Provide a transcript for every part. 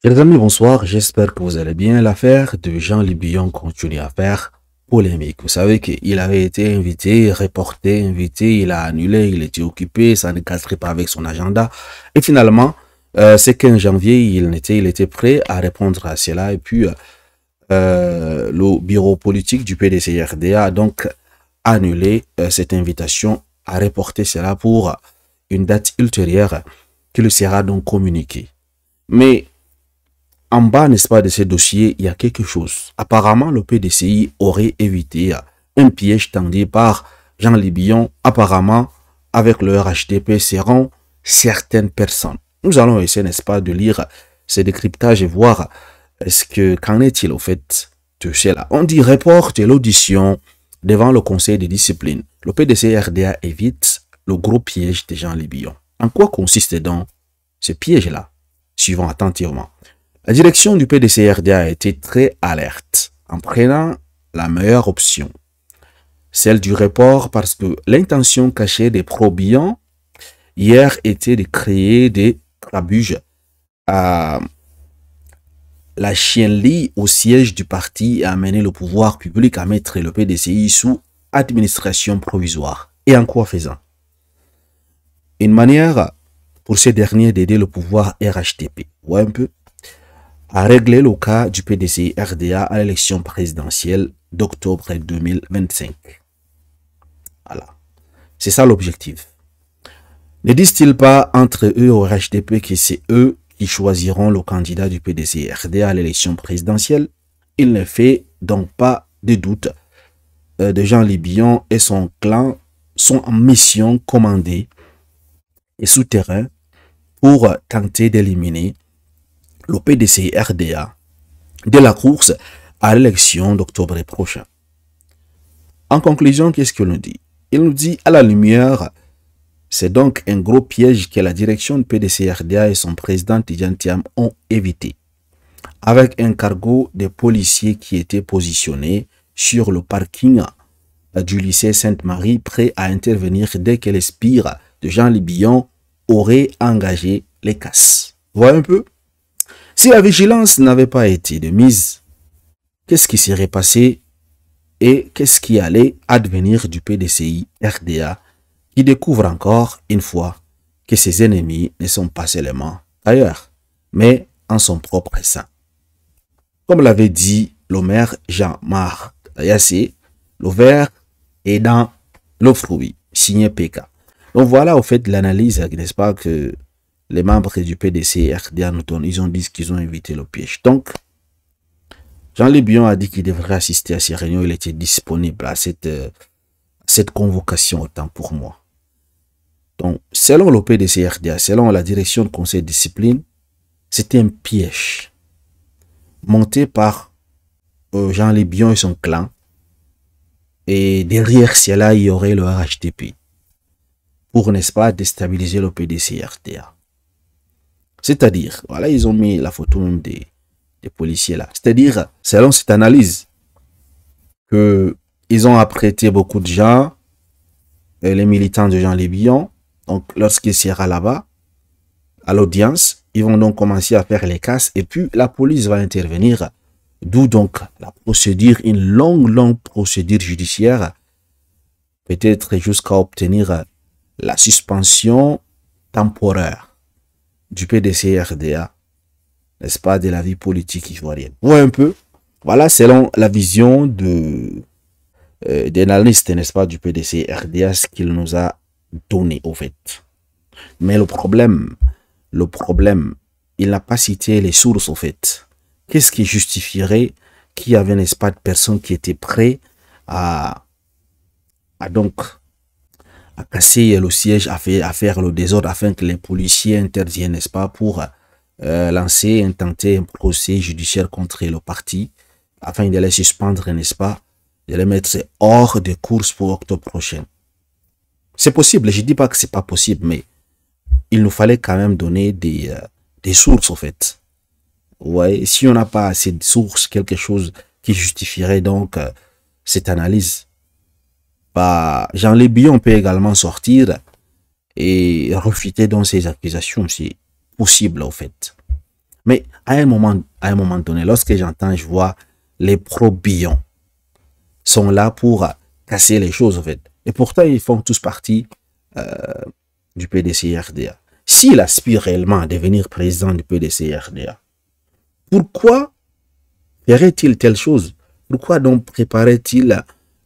Chers amis, bonsoir, j'espère que vous allez bien. L'affaire de Jean Libillon continue à faire polémique. Vous savez qu'il avait été invité, reporté, invité, il a annulé, il était occupé, ça ne cadrait pas avec son agenda. Et finalement, ce 15 janvier, il était prêt à répondre à cela. Et puis, le bureau politique du PDC-RDA a donc annulé cette invitation, à reporter cela pour une date ultérieure qui lui sera donc communiquée. Mais en bas, n'est-ce pas, de ce dossier, il y a quelque chose. Apparemment, le PDCI aurait évité un piège tendu par Jean Libillon. Apparemment, avec le RHDP, seront certaines personnes. Nous allons essayer, n'est-ce pas, de lire ces décryptages et voir qu'en est-il au fait de cela. On dit report de l'audition devant le conseil de discipline. Le PDC-RDA évite le gros piège de Jean Libillon. En quoi consiste donc ce piège-là? Suivons attentivement. La direction du PDC-RDA a été très alerte en prenant la meilleure option, celle du report, parce que l'intention cachée des pro-Billon hier était de créer des trabuges à la chienlit au siège du parti et amener le pouvoir public à mettre le PDCI sous administration provisoire. Et en quoi faisant? Une manière pour ces derniers d'aider le pouvoir RHDP. Ouais, un peu. À régler le cas du PDC-RDA à l'élection présidentielle d'octobre 2025. Voilà. C'est ça l'objectif. Ne disent-ils pas entre eux au RHDP que c'est eux qui choisiront le candidat du PDC-RDA à l'élection présidentielle? Il ne fait donc pas de doute de Jean Libillon et son clan sont en mission commandée et souterrain pour tenter d'éliminer le PDC-RDA de la course à l'élection d'octobre prochain. En conclusion, qu'est-ce qu'il nous dit? Il nous dit, à la lumière, c'est donc un gros piège que la direction du PDC-RDA et son président Tidjane Thiam ont évité, avec un cargo de policiers qui était positionné sur le parking du lycée Sainte-Marie, prêt à intervenir dès que l'espire de Jean Libillon aurait engagé les casses. Voyez un peu? Si la vigilance n'avait pas été de mise, qu'est-ce qui serait passé et qu'est-ce qui allait advenir du PDCI RDA qui découvre encore une fois que ses ennemis ne sont pas seulement ailleurs, mais en son propre sein. Comme l'avait dit le maire Jean-Marc Yassé, le verre est dans le fruit, signé PK. Donc voilà au fait l'analyse, n'est-ce pas, que les membres du PDC RDA nous donnent. Ils ont dit qu'ils ont évité le piège. Donc, Jean Libillon a dit qu'il devrait assister à ces réunions. Il était disponible à cette convocation, autant pour moi. Donc, selon le PDC RDA, selon la direction du conseil de discipline, c'était un piège monté par Jean Libillon et son clan. Et derrière cela, il y aurait le RHDP pour, n'est-ce pas, déstabiliser le PDC RDA. C'est-à-dire, voilà, ils ont mis la photo même des policiers là. C'est-à-dire, selon cette analyse, qu'ils ont apprêté beaucoup de gens, les militants de Jean Libillon. Donc, lorsqu'il sera là-bas, à l'audience, ils vont donc commencer à faire les casses et puis la police va intervenir. D'où donc la procédure, une longue procédure judiciaire, peut-être jusqu'à obtenir la suspension temporaire du PDC-RDA, n'est-ce pas, de la vie politique ivoirienne. Ouais, un peu. Voilà, selon la vision des analystes, n'est-ce pas, du PDC-RDA, ce qu'il nous a donné, au fait. Mais le problème, il n'a pas cité les sources, au fait. Qu'est-ce qui justifierait qu'il y avait, n'est-ce pas, de personnes qui étaient prêtes à casser le siège, à faire le désordre, afin que les policiers interviennent, n'est-ce pas, pour tenter un procès judiciaire contre le parti, afin de les suspendre, n'est-ce pas, de les mettre hors de course pour octobre prochain. C'est possible, je ne dis pas que c'est pas possible, mais il nous fallait quand même donner des sources, au fait. Ouais, si on n'a pas assez de sources, quelque chose qui justifierait donc cette analyse, Jean Libillon peut également sortir et refuter dans ces accusations. C'est possible, en fait. Mais à un moment donné, lorsque j'entends, je vois les pro-Billon sont là pour casser les choses, en fait. Et pourtant, ils font tous partie du PDC-RDA. S'il aspire réellement à devenir président du PDC-RDA, pourquoi ferait-il telle chose? Pourquoi donc préparait-il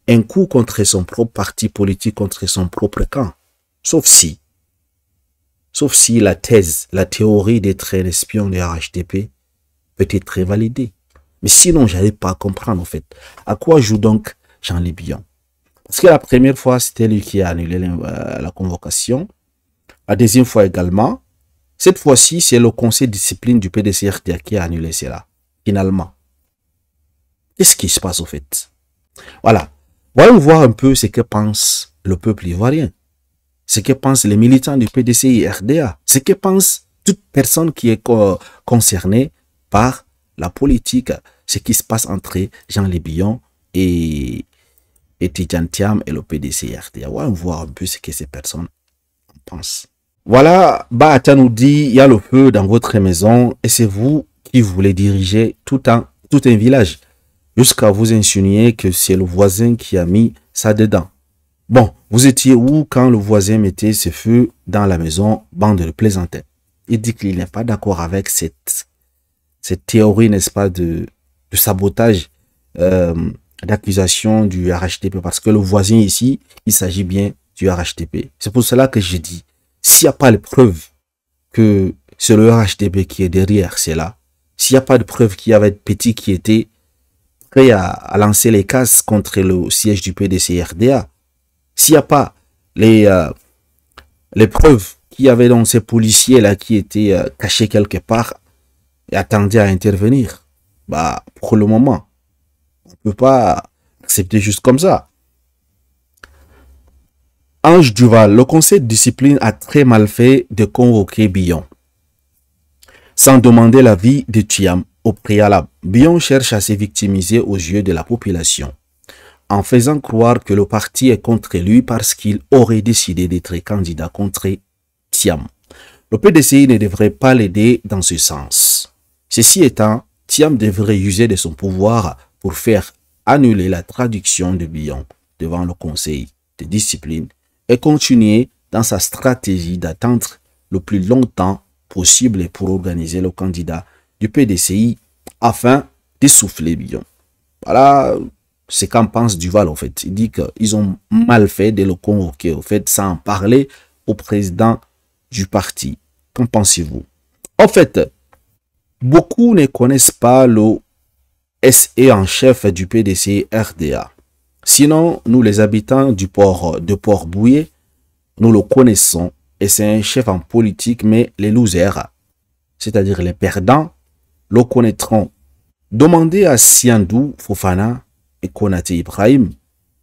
un coup contre son propre parti politique, contre son propre camp? Sauf si la thèse, la théorie d'être un espion de RHDP peut être validée. Mais sinon, je n'arrive pas à comprendre, en fait. À quoi joue donc Jean-Louis Billon? Parce que la première fois, c'était lui qui a annulé la convocation. La deuxième fois également. Cette fois-ci, c'est le conseil de discipline du PDC-RDA qui a annulé cela. Finalement. Qu'est-ce qui se passe, au fait? Voilà. Voyons voir un peu ce que pense le peuple ivoirien. Ce que pensent les militants du PDC-RDA. Ce que pense toute personne qui est concernée par la politique. Ce qui se passe entre Jean-Louis Billon et Tidjane Thiam et le PDC-RDA. Voyons voir un peu ce que ces personnes pensent. Voilà, Bahata nous dit, il y a le feu dans votre maison et c'est vous qui voulez diriger tout un village. Jusqu'à vous insinuer que c'est le voisin qui a mis ça dedans. Bon, vous étiez où quand le voisin mettait ce feu dans la maison, bande de plaisantins? Il dit qu'il n'est pas d'accord avec cette théorie, n'est-ce pas, de sabotage, d'accusation du RHDP, parce que le voisin ici, il s'agit bien du RHDP. C'est pour cela que je dis, s'il n'y a pas de preuve que c'est le RHDP qui est derrière cela, s'il n'y a pas de preuve qu'il y avait Petit qui était prêt à lancer les casses contre le siège du PDC-RDA, s'il n'y a pas les preuves qu'il y avait donc ces policiers-là qui étaient cachés quelque part et attendaient à intervenir, bah, pour le moment, on ne peut pas accepter juste comme ça. Ange Duval, le conseil de discipline a très mal fait de convoquer Billon sans demander l'avis de Thiam au préalable. Billon cherche à se victimiser aux yeux de la population en faisant croire que le parti est contre lui parce qu'il aurait décidé d'être candidat contre Thiam. Le PDCI ne devrait pas l'aider dans ce sens. Ceci étant, Thiam devrait user de son pouvoir pour faire annuler la traduction de Billon devant le conseil de discipline et continuer dans sa stratégie d'attendre le plus longtemps possible pour organiser le candidat du PDCI afin d'essouffler Billon. Voilà ce qu'en pense Duval, en fait. Il dit qu'ils ont mal fait de le convoquer, au fait, sans en parler au président du parti. Qu'en pensez-vous? En fait, beaucoup ne connaissent pas le SE en chef du PDC-RDA. Sinon, nous les habitants du port de Port-Bouillet, nous le connaissons et c'est un chef en politique, mais les losers, c'est-à-dire les perdants, le connaîtront. Demandez à Siandou Fofana et Konaté Ibrahim,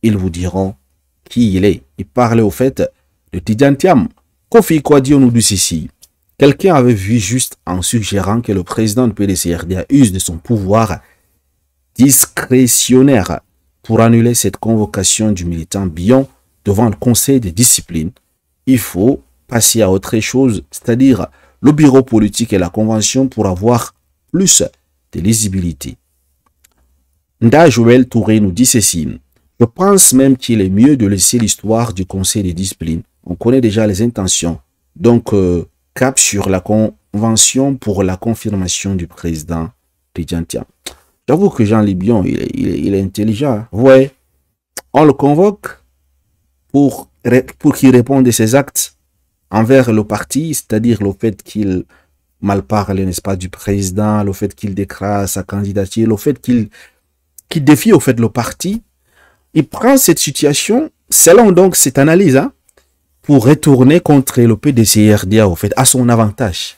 ils vous diront qui il est. Il parlait au fait de Tidjane Thiam. Kofi Kouadio nous dit ceci. Quelqu'un avait vu juste en suggérant que le président du PDC-RDA use de son pouvoir discrétionnaire pour annuler cette convocation du militant Billon devant le conseil de discipline. Il faut passer à autre chose, c'est-à-dire le bureau politique et la convention pour avoir plus de lisibilité. Nda Joël Touré nous dit ceci. Je pense même qu'il est mieux de laisser l'histoire du conseil de discipline. On connaît déjà les intentions. Donc, cap sur la convention pour la confirmation du président Tidjane Thiam. J'avoue que Jean-Louis Billon, il est intelligent. Ouais, on le convoque pour qu'il réponde de ses actes envers le parti, c'est-à-dire le fait qu'il mal parle, n'est-ce pas, du président, le fait qu'il déclare sa candidature, le fait qu'il défie au fait le parti. Il prend cette situation, selon donc cette analyse, hein, pour retourner contre le PDC-RDA au fait, à son avantage.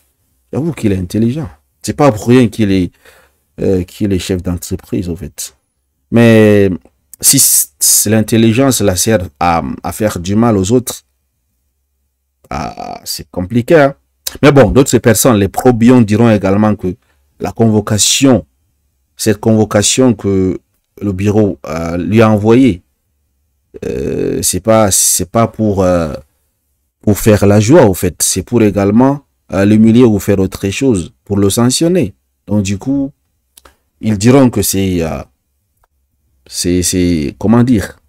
J'avoue qu'il est intelligent. C'est pas pour rien qu'il est chef d'entreprise, au fait. Mais si l'intelligence la sert à faire du mal aux autres, c'est compliqué. Hein? Mais bon, d'autres personnes, les pro-Billon diront également que la convocation, cette convocation que le bureau lui a envoyée, c'est pas pour faire la joie, au fait. C'est pour également l'humilier ou faire autre chose, pour le sanctionner. Donc du coup, ils diront que comment dire,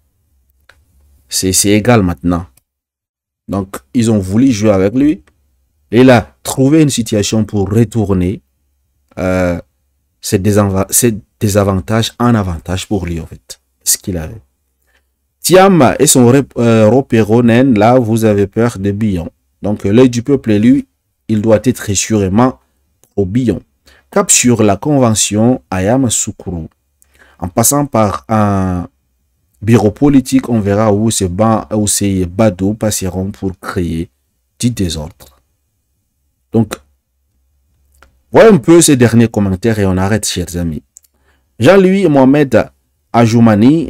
c'est égal maintenant. Donc ils ont voulu jouer avec lui. Et il a trouvé une situation pour retourner ces désavantages en avantage pour lui en fait. Ce qu'il avait. Thiam et son Ropéronen, là vous avez peur de Billon. Donc l'œil du peuple élu, il doit être assurément au Billon. Cap sur la convention à Yamoussoukro. En passant par un bureau politique, on verra où ces badauds passeront pour créer du désordre. Donc, voilà un peu ces derniers commentaires et on arrête, chers amis. Jean-Louis Mohamed Ajoumani,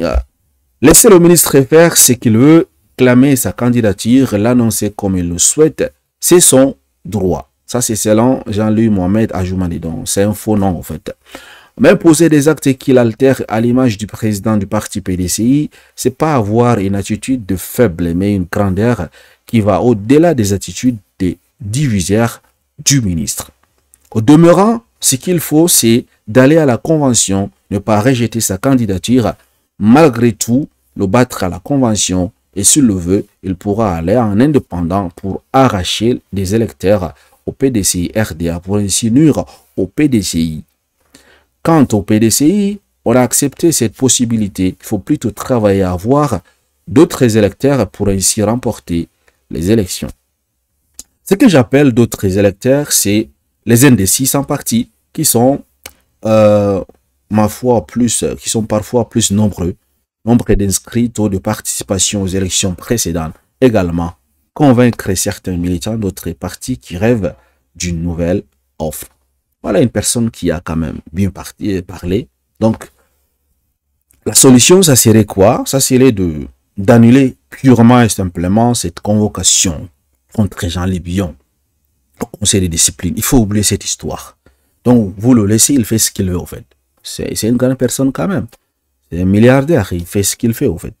laissez le ministre faire ce qu'il veut, clamer sa candidature, l'annoncer comme il le souhaite, c'est son droit. Ça, c'est selon Jean-Louis Mohamed Ajoumani. Donc, c'est un faux nom, en fait. Mais poser des actes qui l'altèrent à l'image du président du parti PDCI, c'est pas avoir une attitude de faible, mais une grandeur qui va au-delà des attitudes des divisaires du ministre. Au demeurant, ce qu'il faut, c'est d'aller à la convention, ne pas rejeter sa candidature, malgré tout, le battre à la convention, et s'il le veut, il pourra aller en indépendant pour arracher des électeurs au PDCI RDA, pour ainsi nuire au PDCI. Quant au PDCI, on a accepté cette possibilité. Il faut plutôt travailler à avoir d'autres électeurs pour ainsi remporter les élections. Ce que j'appelle d'autres électeurs, c'est les indécis sans parti, qui sont, ma foi, qui sont parfois plus nombreux. Nombre d'inscrits, taux de participation aux élections précédentes. Également, convaincre certains militants d'autres partis qui rêvent d'une nouvelle offre. Voilà une personne qui a quand même bien parlé. Donc, la solution, ça serait quoi? Ça serait d'annuler purement et simplement cette convocation contre Jean-Louis Billon au conseil de discipline. Il faut oublier cette histoire. Donc, vous le laissez, il fait ce qu'il veut, en fait. C'est une grande personne quand même. C'est un milliardaire, il fait ce qu'il fait, en fait.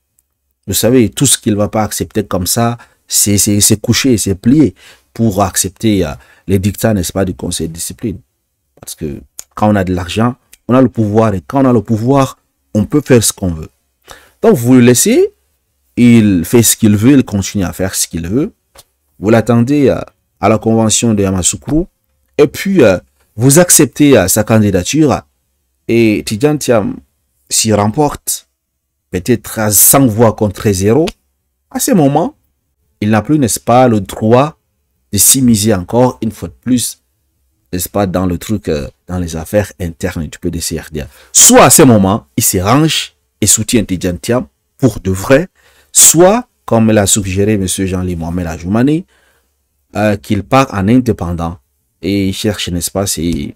Vous savez, tout ce qu'il ne va pas accepter comme ça, c'est couché, c'est plié pour accepter les dictats, n'est-ce pas, du conseil de discipline. Parce que quand on a de l'argent, on a le pouvoir. Et quand on a le pouvoir, on peut faire ce qu'on veut. Donc, vous le laissez. Il fait ce qu'il veut. Il continue à faire ce qu'il veut. Vous l'attendez à la convention de Yamoussoukro. Et puis, vous acceptez sa candidature. Et Tidjane Thiam s'y remporte. Peut-être à 100 voix contre 0. À ce moment, il n'a plus, n'est-ce pas, le droit de s'immiscer encore une fois de plus, n'est-ce pas, dans le truc, dans les affaires internes du PDCRDA. Soit à ce moment, il se range et soutient Tidjane Thiam pour de vrai, soit, comme l'a suggéré M. Jean-Louis Mohamed Ajoumani, qu'il part en indépendant et il cherche, n'est-ce pas, ses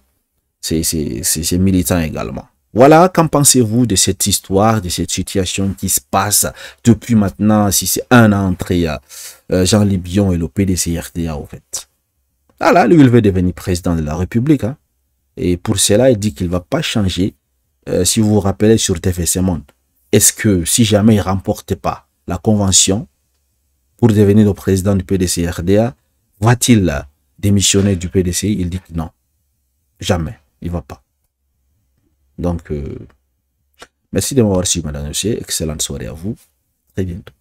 militants également. Voilà, qu'en pensez-vous de cette histoire, de cette situation qui se passe depuis maintenant, si c'est un an entre Jean-Louis Billon et le PDCRDA, en fait. Ah là, lui, il veut devenir président de la République. Hein. Et pour cela, il dit qu'il ne va pas changer. Si vous vous rappelez sur TFC Monde, est-ce que si jamais il ne remporte pas la convention pour devenir le président du PDCRDA, va-t-il démissionner du PDCI? Il dit que non. Jamais. Il ne va pas. Donc, merci de m'avoir suivi, madame et messieurs. Excellente soirée à vous. Très bientôt.